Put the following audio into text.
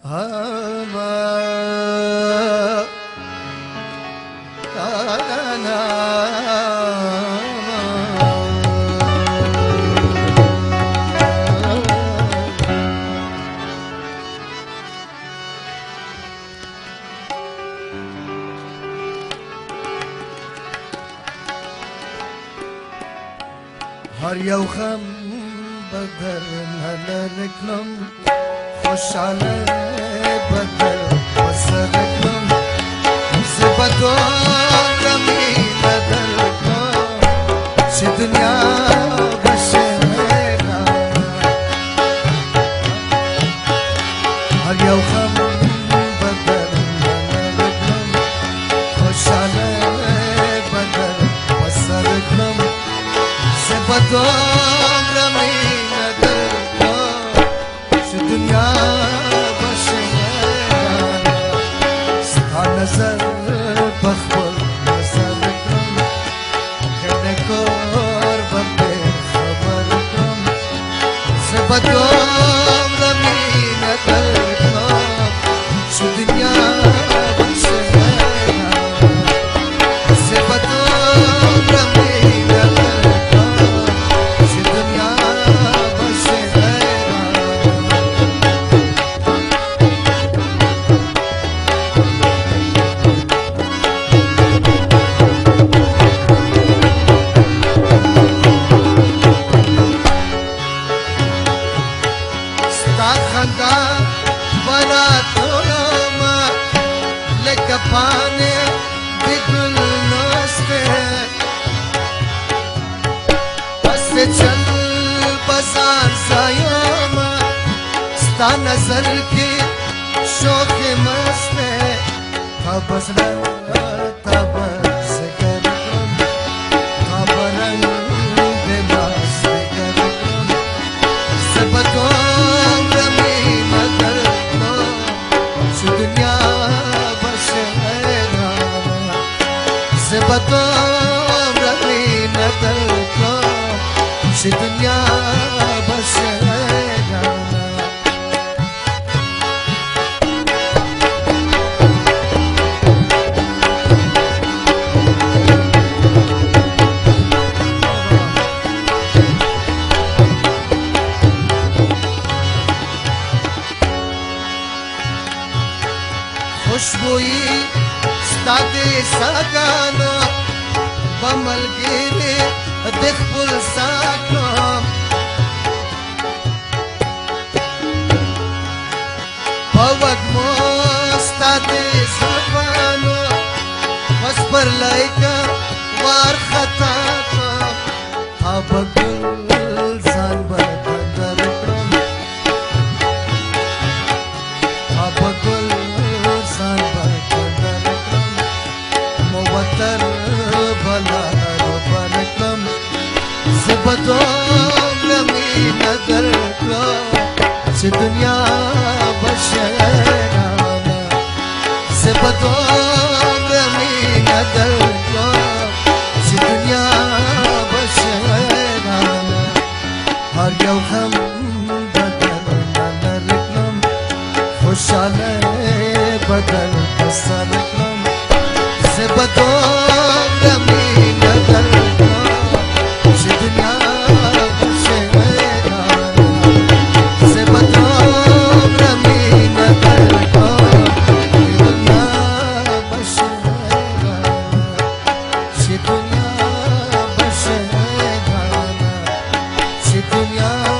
هر یو غم بدر نلر کلم خوشحاله بدر وسر کلم زبدون رمی ندر کلم چه دنیا بشه میرا هر یو غم بدر نلر کلم خوشحاله بدر وسر کلم زبدون رمی ندر کلم چه دنیا بشه میرا ستا نظر بخبر نظر کلم کنه کار بمبه خبر کلم زبدون رمی ندر کلم چه دنیا بشه میرا زبدون رمی ندر पाने बिगुल नस्ते बस चल बाजार सायोमा स्ता नजर की शौक मस्ते तबस तबस करम खबरन बेबस करम सबको रमी मदर को दुनिया زبدون رمی ندر کلم چه دنیا بشه میرا خوشبوئی ستاده ساگانو بملگیری دخبل ساکنم باوگ مستاده زبانو بس پر لائکا وار خطا کم تا بگل زان بدر کرم تا بگل زان بدر کرم موتر بلا ربرکم زبدون رمی ندر کلم چه دنیا بشه رانا زبدون رمی ندر کلم چه دنیا بشه رانا هر یو غم بدر نلر کلم خوشحاله بدر بسر کلم زبدون رمی ندر کلم چه دنیا بشه میرا زبدون رمی ندر کلم چه دنیا بشه میرا چه دنیا بشه میرا چه دنیا